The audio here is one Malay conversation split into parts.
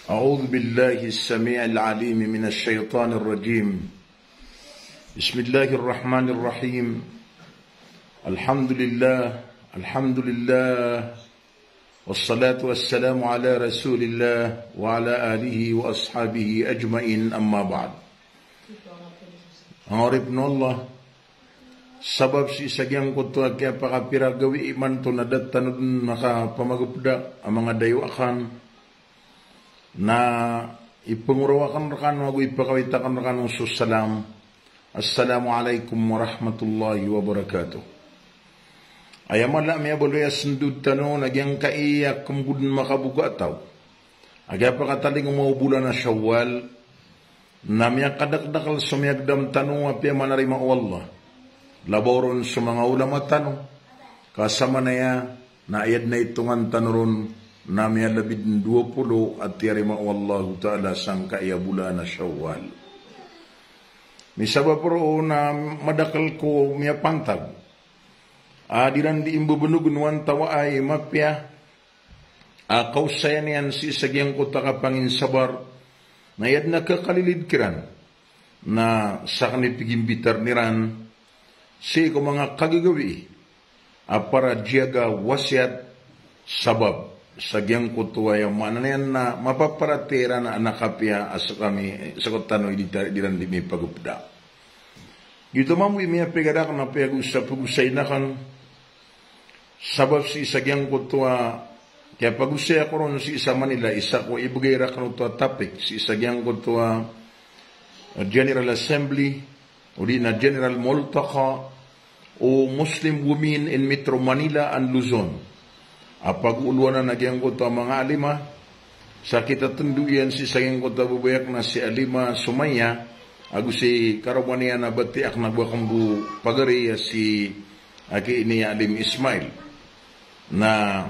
أعوذ بالله السميع العليم من الشيطان الرجيم. بسم الله الرحمن الرحيم. الحمد لله والصلاة والسلام على رسول الله وعلى آله وأصحابه أجمعين أما بعد. Angoripno Allah sabab si sagyang kuto kaya pakapira gawi iman to nadat tanod maka pamagupda ang mga daywakan na ipangurawakan rekan wago ipakawitakan rekan salam. Assalamualaikum warahmatullahi wabarakatuh. Ayamala may aboloy asundud tano nagyang kaiyak kumgudun makabuga ataw. Agya pakataling umaubulan na Syawal na miya kadakdakal sumiyagdam tanong apya manarima o Allah. Laboron sa mga ulama tanong kasama na ya na ayad na itungan tanoron na miya labid 20 at yarima o Allah ta'ala sang kaya bulan na Syawal. Misaba po na madakal ko miya pantag. Diran di imbubunugunuan tawa ay mapya. Kausayan yan si sagyang ko takapangin sabar. Nayad na kakalilid kiran na sa kanipigimbitar niran si ko mga kagagawi para diyaga wasyat sabab sagyang kutuwa yung manayan na mapaparatira na anakapya asa kami sa kutanoy diran di may pagupda. Gito mamu imiya pegadak na pagusay na kan sabab si sagyang kutuwa. Kaya pag-usay ako ron si isa Manila, isa ko ibugay rakan ito topic, si isa gyang ko ito General Assembly, o di na General Moltaka, o Muslim Women in Metro Manila and Luzon. Pag-uluan na nagyang ko ito mga alima, sa kita tunduyan si isa gyang ko ito bubayak na si Alima Sumaya, ago si karawaniya na batiak na buwakambu pagariya si aki ini Alim Ismail. Na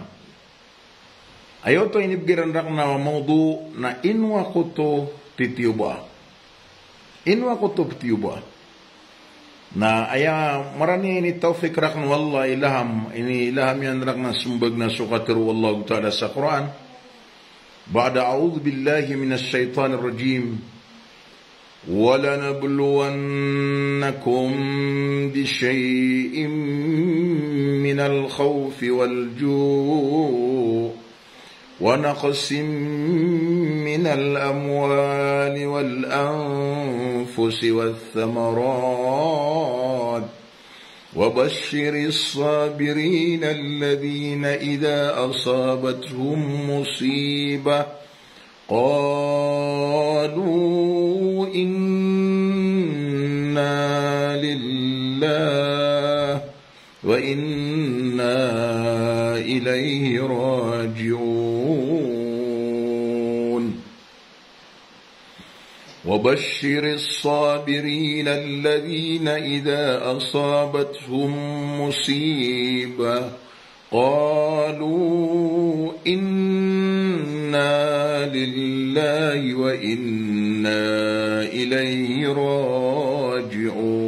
ayaw to inibgiran rak na maudu na inwa ko to titiyuba. Inwa ko to titiyuba. Na aya marani ini taufik rak na wallah ilham. Ini ilham yan rak na sumbag na sukatiru wallahu ta'ala sa Quran. Ba'da a'udhu billahi minas shaitanir rajim. وَلَنَبْلُوَنَّكُمْ بِشَيْءٍ مِّنَ الْخَوْفِ وَالْجُوعِ ونقص من الأموال والأنفس والثمرات وبشر الصابرين الذين إذا أصابتهم مصيبة قالوا إنا لله وإنا إليه راجعون وبشر الصابرين الذين إذا أصابتهم مصيبة قالوا إنا لله وإنا إليه راجعون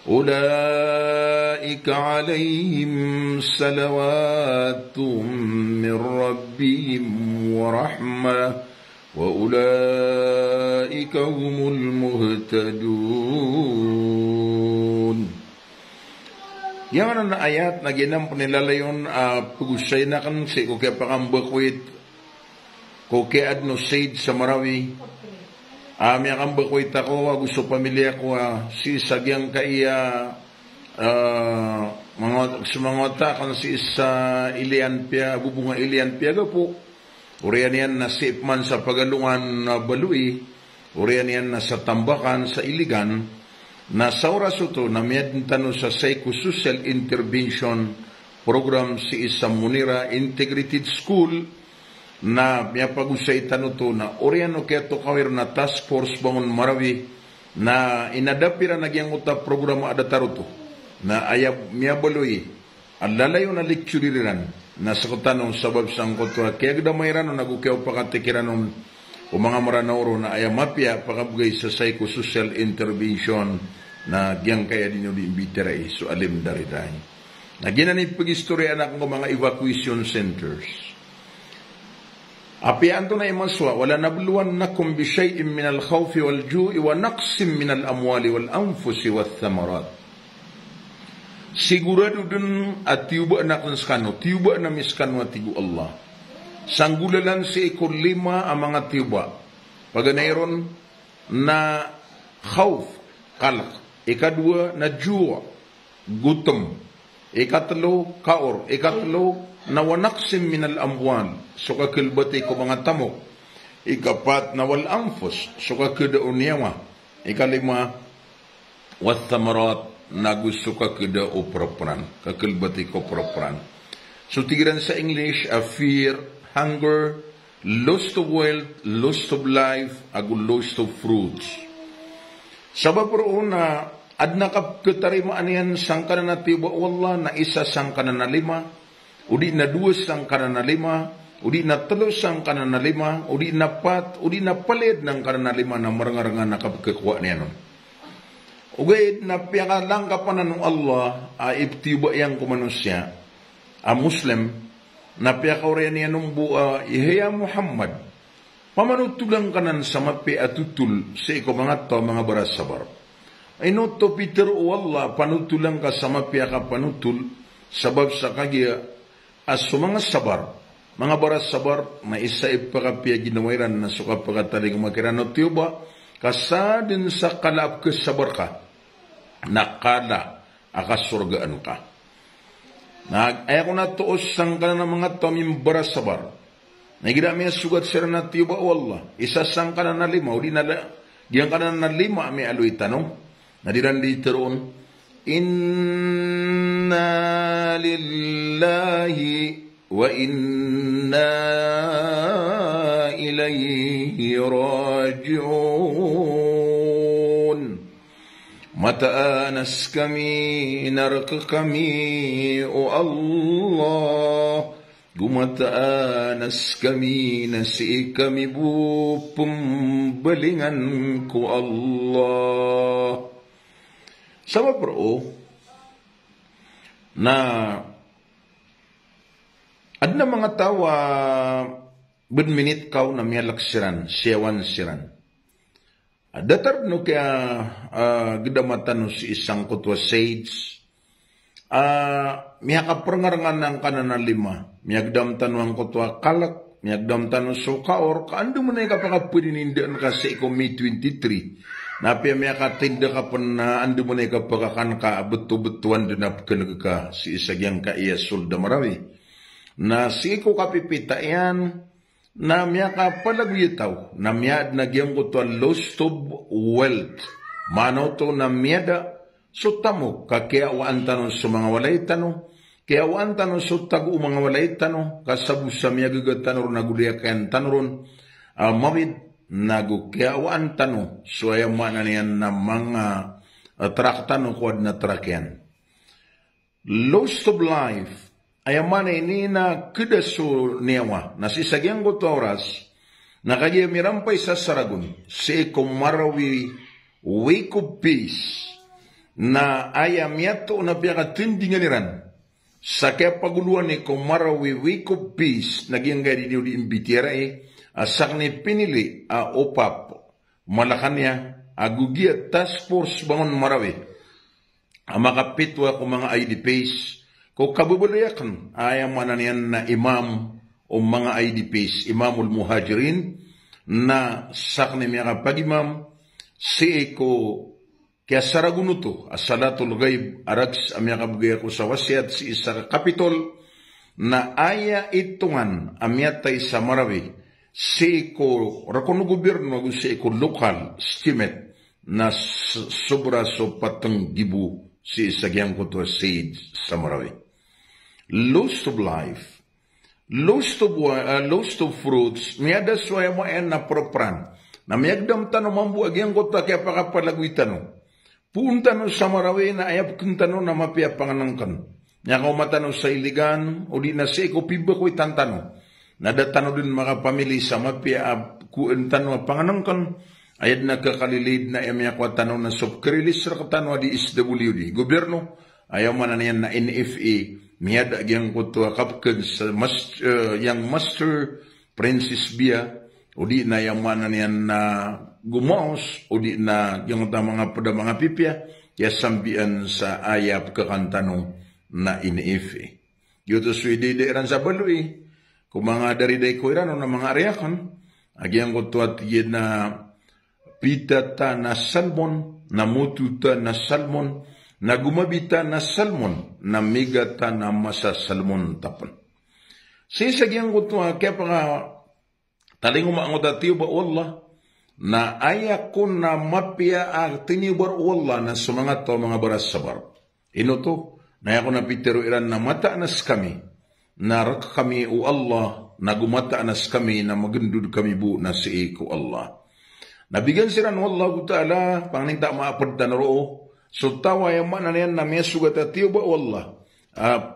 أولئك عليهم صلوات من ربهم ورحمة وأولئك هم المهتدون. Yang na ayat na ginam panilalayon pagusay na kan si ko kaya pakambakwit ko kaya adno said sa Marawi may kambakwit ako gusto pamilya ko si sagyang kaya mga takan si isa Ilian Pia bubunga Ilian Pia po uriyan yan na sipman sa pagalungan na Balui uriyan yan na sa Tambakan sa Iligan na sa oras ito na miyadintano sa Psychosocial Intervention Program si Isam Munira Integrated School na miyapag-usay tano to na oriano kaya to kawir na task force bangon Marawi na inadapira nagyang utap programa adataro to na ayab miyabaloy ang lalayo na lectureriran na sa kutanong sabab sang kutwa kaya gdamayran na nagukyaw pakatikiran o mga maranoro na ayamapya pakabugay sa psychosocial intervention na giyang kaya din yung imbitiray so alim dariday. Na ginanip pag-istorya anak ng mga evacuation centers. Api anto na imaswa, wala nabluwannakum bi syai'in minal khawfi wal ju'i wa naqsim minal amwali wal anfusi wal thamarat. Sigurado dun at tiuba na kanskano, tiuba na miskano at tigu Allah. Sanggulalan si ikul 5 ang mga tiuba. Paganayron na khawf, kalak. Ikadua na ju'a, gutom. Ikatlo, kaor. Ikatlo, na wanaksim minal amwal, so kakilbati ko mga tamok. Ikapat na wal anfus, so kakida unyawa. Ikalima, wat thamarat, na gusto kakida o propran, kakilbati ko propran. So tigiran sa English, fear, hunger, lust of wealth, lust of life, agu lust of fruits. Sabab roon adna kap ketarimaan yan sangkana na tiba wallah na isa sangkana na 5, udi na 2 sangkana na 5, udi na 3 sangkana na 5, udi na 4, udi na palid ng kana na 5 na marangarangan na kapkakwa niya nun. Ugay na piyakalang kapanan ng Allah ibtiba yang kumanusya Muslim na piyakaurian niya nung buha ihaya Muhammad pamanutulang kanan sa mapi atutul sa iko mga to mga baras sabar. Ay no to Peter o Allah panutulang ka sa mapi ka panutul sabab sa kagya aso mga sabar, mga baras sabar, na isa ipakapya ginawairan na suka pagkataling makirano tiyoba, kasadin sa kalap sabar ka, nakala akasurgaan ka. Ayaw ko na tuos sang ka na mga tomim baras sabar, nagidami sugat sir na tiyoba o Allah, isa sang ka na 5, diyan ka na 5, may aloy tanong, nadiran dito roon, Inna lillahi wa inna ilayhi raji'un. Mataanas kami, narka kami, o Allah. Gumataanas kami, nasi kami pumbalingan ko Allah. Sama bro, na adna mga tawa benminit kau na miyalak siran, siyawan siran. Datar no kaya gedamatan no si isang kutwa sage, miyakaparangarangan ng kanana 5, miyagdamtan no ang kutwa kalak, miyagdamtan no sukaor, kaando mo na ikapakapurinindan kasi iko May 23, Napia may katinda ka pa na ando mo na ikapagakan ka betu-betuan din na ka si isagyang ka iya sulda marawi. Na si ko kapipita yan na miya ka palaguyitaw na miya nagyang ko to lost of wealth. Manaw to na miya da so tamo kakiawaan tanong sa mga walay tanong. Kiawaan tanong so tago mga walay tanong kasabu sa miya gagatanon na guliya kayan tanoron mawid nagukiawaan tano so ayaman niyan na mga trak tano ko na trakyan. Lost of life ayaman ini na kedaso niyawa na sisagyang gotoras na kaya mirampay sa saragun si kumarawi wake of peace na ayam yato na piyakatindinganiran sa kaya paguluan ni kumarawi wake of peace naging gaya di imbitira asak ni pinili opap malakanya agugia task force bangon marawi makapitwa ko mga IDPs ko kabubulayakan ayang mananian na imam o mga IDPs imamul muhajirin na sak ni mga pagimam si ko kaya saragunuto asalatul gaib arags amya kabugaya ko sa wasiat si isa kapitol na aya itungan amyatay sa marawi si ko rakono gobyerno si ko local estimate na sobra so 4,000 si sagyang ko to seed sa marawi. Lost of life, lost of fruits, miyada suaya mo en na propran na miyagdam tano mambu agyang ko ta kaya pakapalagwi tano punta no sa marawi na ayap kintano na mapia panganangkan niya ko matano sa iligan o di na si ko piba ko itantano nadatano din mga pamilya sa mapia kuentano panganangkan ayad na kakalilid na emya ko tano na subkrilis ra katano di SWD gobyerno ayaw man na NFA miyada gyang ko to kapked sa yang master Princess Bia, udi na yang mana niyan na gumaos, udi na yung mga pada mga pipya, ya sambian sa ayap kakantano na iniifi. Yuto suwede ran sa balui, kung mga dariday ko iran, na mga ariakan, agyang ko tuat na pitata na salmon, na mututa na salmon, na gumabita na salmon, na migata na masa salmon tapan. Sisagyang ko tuat, kaya pa nga, taling umaangot at tiyo ba Allah, na ayak ko na mapia ang tinibar Allah na sumangat to mga baras sabar. Ino to, na ako na pitero iran na mataanas kami, na rak kami o Allah, na gumataanas kami, na magandud kami bu na si ko Allah. Nabigyan siran Allah ta'ala, pangning tak maapad na roo, so tawa yung mana niyan na may sugat at tiyo ba Allah,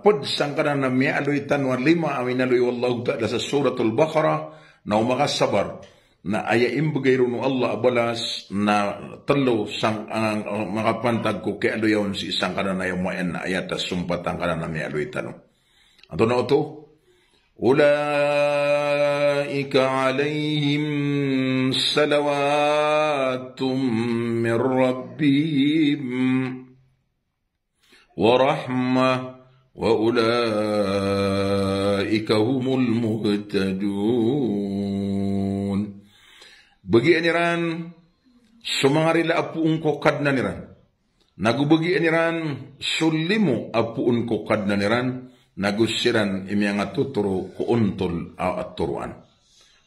pod sangkana na may aloy tanwan lima, amin aloy Allah ta'ala sa suratul Baqarah, na umakasabar, na ayaim bagay no Allah abalas na talo sang ang makapantag ko kay aloyaw si isang kanan na yung mayan na ayat at sumpatang kanan na may aloy tanong. Ato na ito, ulaika alayhim salawatum min rabbihim wa rahmah wa ulaika humul muhtadun. Bagi aniran, sumangarila apuun ko kad na niran. Nagubagi aniran, sulimu apuun ko kad na niran, nagusiran imiyang atuturo ko untol at turuan.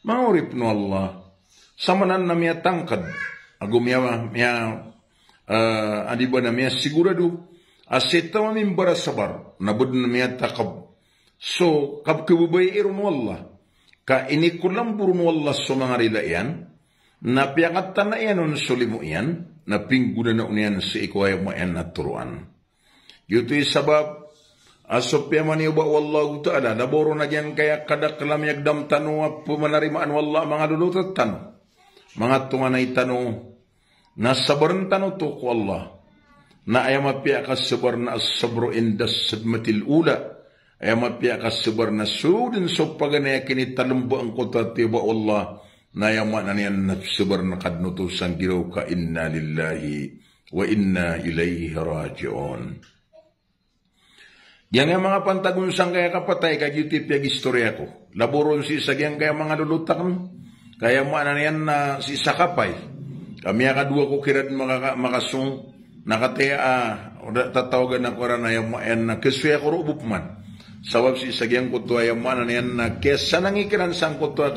Maurip no Allah, samanan na miya tangkad, agumiya adiba na miya sigurado, asita mamin bara sabar, nabud na miya takab. So, kabkibubay irun Allah, ka inikulang burun Allah sumangarila yan, na piyakatan na yan nun sulimu yan, na pingguna na uniyan si ikwaya mo yan na turuan. Yuto'y sabab, aso piyaman iyo ba wallahu ta'ala, naboro na yan kaya kadaklam yagdam tanong pumanarimaan wallah mga lulutat tanong. Mga tunganay tanong, na sabaran tanong to ko Allah, na ayaw mapiyakas sabar na asabro indas sadmatil ula, ayaw mapiyakas sabar na sudin so paganaya kinitalumbo ang kutati ba Allah, na yaman na niyan na sabar na kadnutusan giraw ka inna lillahi wa inna ilayhi raji'un. Yan nga mga pantagunsang kaya kapatay kaya YouTube yung istorya ko. Laboron si Isagyang kaya mga lulutak mo. Kaya mo na niyan na si Sakapay. Kami kadua ko kirat makasung nakataya tatawagan na ko na yung mayan na kasuya ko rubup man. Sawab si Isagyang ko tuwa yung na niyan na kesa nangikiran sang ko tuwa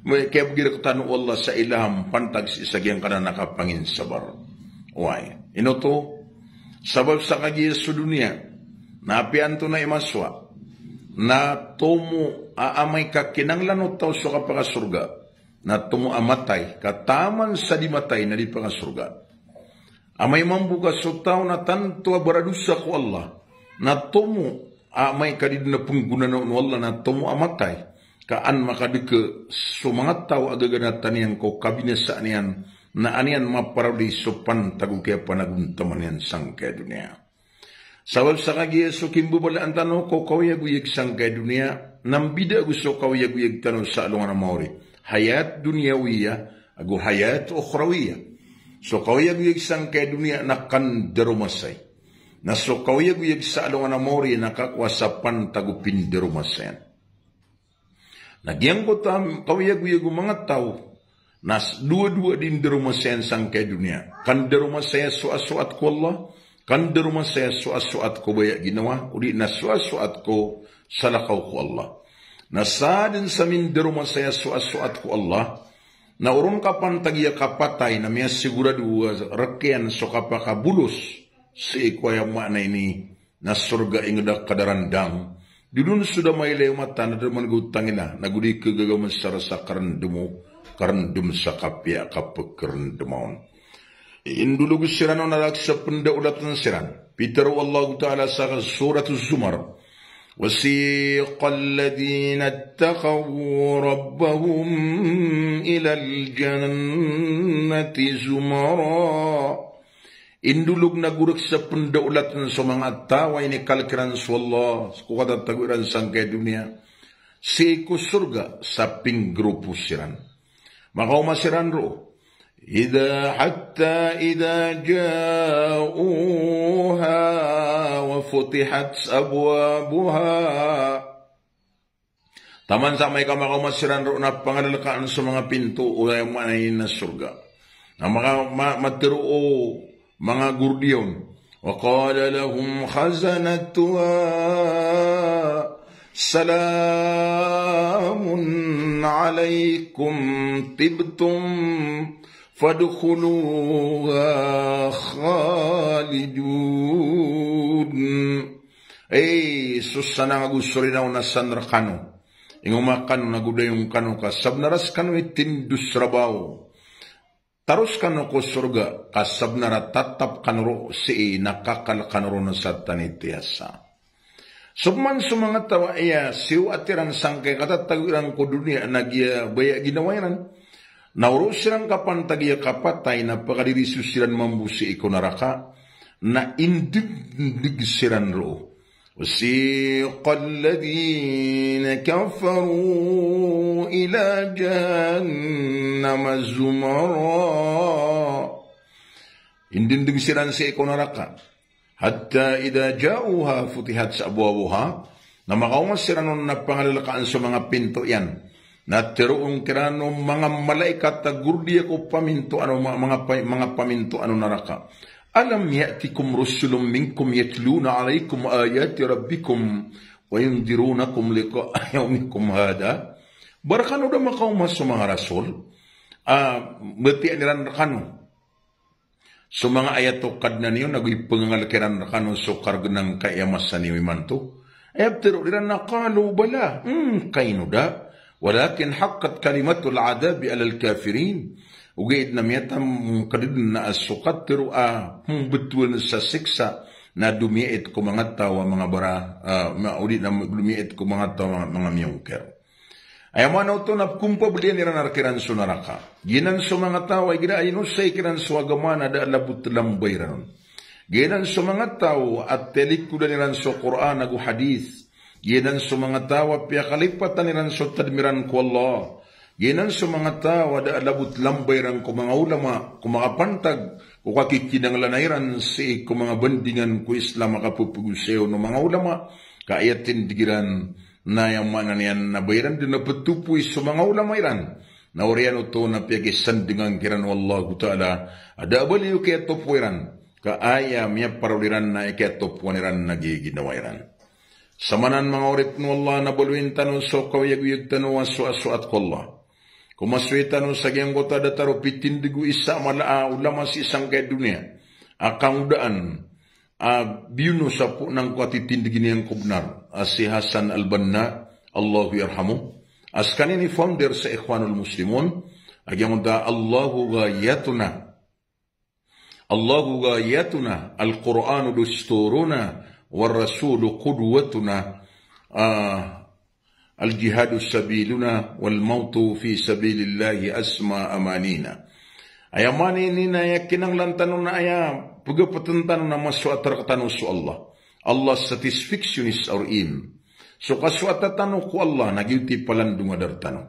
may kaya bigir ko tanong Allah sa ilham pantag si Isagyang ka na nakapangin sabar. Why? Ino to, sabab sa kagiya sa dunia, napian to na imaswa, na tumo aamay ka kinanglanot tao sa kapakasurga, na tumo amatay, kataman sa di matay na di pakasurga. Amay mambuka so tao na tanto baradusa ko Allah, na tumo amay ka di na pungguna na Allah na tumo amatay, kaan makadike so mga tao agaganatan yan ko kabinasaan yan na anian maparali so pantago kaya panaguntaman yan sang kaya dunia. Sabab sa kagiya so kimbubalaan tanong ko kawiyag-uyag sang kaya dunia nambida gusto kawiyag-uyag tanong sa alungan ng maori. Hayat duniawiya ago hayat ukhrawiya. So kawiyag-uyag sang kaya dunia na kandarumasay. Na so kawiyag-uyag sa alungan ng maori nakakwa pantago pindarumasayan. Nagyang ko tam kawiyag-uyag mga tao nas dua-dua din darumasayan sang kay dunia. Kan darumasaya suat-suat ko Allah, kan darumasaya suat-suat ko baya ginawa, uli na suat-suat ko salakaw ko Allah. Nasadin sa min darumasaya suat-suat ko Allah, na urun kapan tagiya kapatay na miya sigurado rakyan so kapakabulos si ikwaya mana ini na surga ingda kadarandang. Didun sudah may mata na daman gutangin na nagudi kagagaman sa rasa karandum sa kapya kapag karandumon. Indulog siran na sa pendaulat ng siran. Peter Allah Ta'ala sa surat Az-Zumar. وَسِيقَ الَّذِينَ اتَّقَوْا رَبَّهُمْ إِلَى الْجَنَّةِ زُمَرًا. Indulog na guruk sa pendaulatan sa mga tawa ini kalkiran sa Allah. Kukata taguran sang kaya dunia. si ku surga sa pinggrupo siran. Maka umasiran ro, حتى إذا جاءوها وفتحت أبوابها. Taman sa may kamakamassiran ro na pangalalakaan sa mga pinto o yung manayin na surga. Na mga matiruo, mga gurdiyon. وَقَالَ لَهُمْ خَزَنَتُهَا سَلَامٌ عَلَيْكُمْ طِبْتُمْ فَادْخُلُوهَا خَالِدُونَ. Susana nga gusto rin ako na sanrakano. Ingumakan na guda yung kano ka. Sabnaras kano itindus rabaw. Taros kano ko surga. Kasabnara tatap kanro si nakakalakanro na sa tanitiyasa. Subman sumangat tawa iya siw atiran sangkay katatagiran ko dunia nagya baya ginawayan. Nauro silang kapan tagiya kapatay na pakadirisu silang mambusi iko naraka na indig silang ro. وسيق الذين كفروا إلى جهنم زمرا. Indig silang sa iko naraka. Hatta idha ja'uha futihat sa abwabuha. Na makaumas silang na pangalalakaan sa mga pinto yan. Na teroong kirano mga malaikat na gurdiya ko paminto ano mga paminto ano naraka. Alam ya'tikum rusulun minkum yatluna alaykum ayati rabbikum wa yundirunakum liqa'a yawmikum hada. Barakano da makaumas sa mga rasul. Bati aniran rakano. So mga ayat o kad na niyo nagipangalakiran rakano so karganang kayamas sa niyo imanto. Pero diran nakalu bala. Kaino da. Walakin haqqat kalimatul adabi alal kafirin. Ugait na miyatam kadidun na asukat pero betul sa siksa na dumiit ko mga tawa mga bara maudit na dumiit ko mga tawa mga miyungker. Ayaman ito na kumpa balian niran arkiran so naraka. Ginan so mga tawa gina ayun sa ikiran so agamana da labut lambay ranon. Ginan so mga tawa at telikuda niran so Quran agu hadith. Ginan so mga tawa piya kalipatan niran so tadmiran ko Allah. Ginan sa mga tawa da alabot lambayran ko mga ulama, ko mga pantag, ko kakikinang lanayran si ko mga bandingan ko Islam makapupuguseo no mga ulama, kaayatin digiran na yung manan yan nabayran din na patupuy sa mga ulama iran. Na oriano to na piyagisan dengan kiran wallahu ta'ala, ada abaliyo kaya topuiran, kaaya miya parauliran na kaya topuaniran nagiginawayan. Samanan mga orit no Allah na baluin tanong so kawayag-yag tanong aso-aso at ko Allah. Kumaswita no sa giyang kota dataro pitindigu isa malaa ulama si isang kaya dunia. Akang udaan, biyuno sa po ng kwatitindigin niyang kubnar. Si Hasan al-Banna, Allahu yarhamu. As kanini founder sa Ikhwanul Muslimun, agyang da Allahu gayatuna. Allahu gayatuna, al-Qur'anu dusturuna, wal-Rasulu qudwatuna, الجهاد سبيلنا والموت في سبيل الله أسمى أمانينا. Ayamani nina yakinang lantanong na ayam pagpatentan na maswat tanong su Allah. Allah satisfaction is our aim. So kaswat tanong ko Allah nagiuti palandung adar tanong.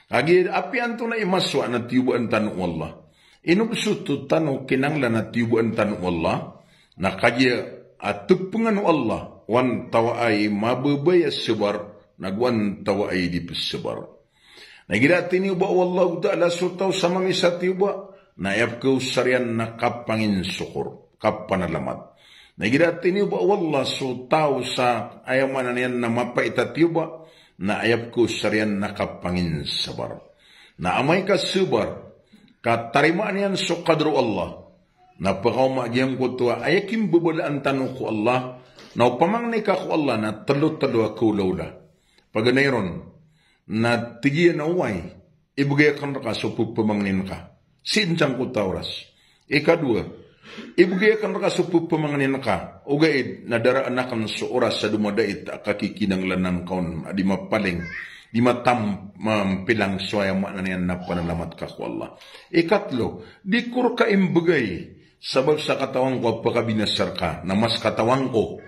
Agi api anto na imaswa na tiyubuan tanong Allah. Inubsutu tanong kinanglan na tiyubuan tanong Allah. Nakadya at tugpungan Allah wan tawa ay mababaya sebar nagwan tawa ay di pasabar. Nagidati niyo ba wallahu ta'ala sutaw sa mga isati ba naayap ko sarian na kapangin sukur kapanalamat. Nagidati niyo ba wallah sutaw sa ayaman na yan na mapaitati ba naayap ko sarian na kapangin sabar. Na amay ka sabar katarimaan yan so kadro Allah. Napakaw maagyang ko tuwa ayakim bubulaan tanong ko Allah na upamang ni ka ko Allah na talo-talo ako lawla. Paganayron, na tigiyan na uway, ibigay ka na ka so pupamangnin ka. Sinsang ko tauras. Ikadua, ibigay ka na ka so pupamangnin ka. Ugaid, nadaraan na kan so oras sa dumadait kakikinang lanan kaon, di mapaling, di matampilang suwaya maanayan na panalamat ka ko Allah. Ikatlo, di kur ka imbigay, sabag sa katawang ko pagkabinasar ka, na mas katawang ko,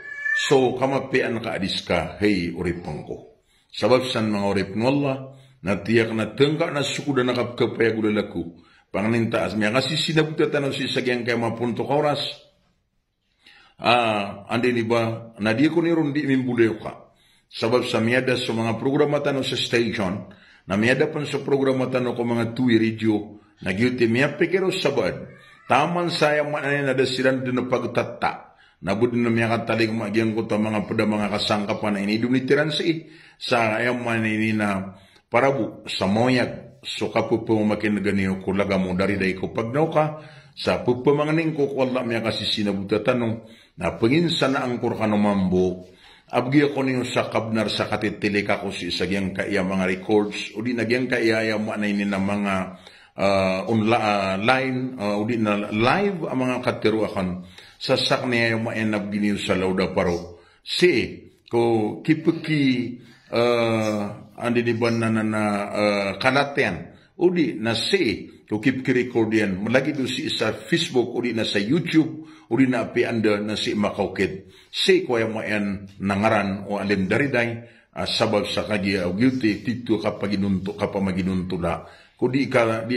so kamapian ka adis ka, hey uripang ko. Sabab san mga orip ng Allah, na tiyak na tengka na suku dan nakapkapaya gulalaku. Panganinta asmi, kasi sinabutatan ang sisagyang kaya mapunto ka oras. Andi ni ba, na di ko nirundi mimbuleo ka. Sabab sa miyada sa mga programatan sa station, na miyada pan sa programatan ko mga tuwi radio, nagyuti miya pekero sabad, taman sayang manan na dasiran din na pagtata, nabud na miya kataling magyang ko ta mga pada mga kasangkapan na inidunitiran sa ayang manini na parabu sa moyag, so kapupo makinaganiyo ko laga mo dari day ko pagnaw ka, sa pupamanganing ko wala miya kasi sinabutatanong, na panginsan na ang kurkano mambo, abgi ako niyo sa kabnar sa katitilik ako si isagyang kaya mga records, o di nagyang kaya manay ni na mga online, o di na live ang mga katiruakan, sa sakniya yung maenab giniyo sa lauda paro. Si, ko kipiki, andi di ba na kanatian, udi na kip record yan, malagi do si sa Facebook, udi na sa YouTube, udi na api anda na si makaukit, ko yung mayan nangaran o alim dariday, sabab sa kanya o guilty, tito kapaginunto kapamaginuntula, kung di ka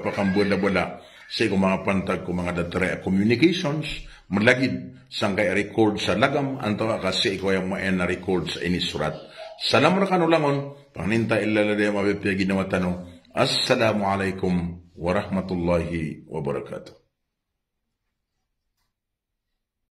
pakambuala-buala, ko mga pantag ko mga datare communications, malagid sang kaya record sa lagam, antawa kasi ko yung mayan na record sa inisurat. Salam rakanulangon, paninta ilalade mabipya ginawa tanong, Assalamualaikum warahmatullahi wabarakatuh.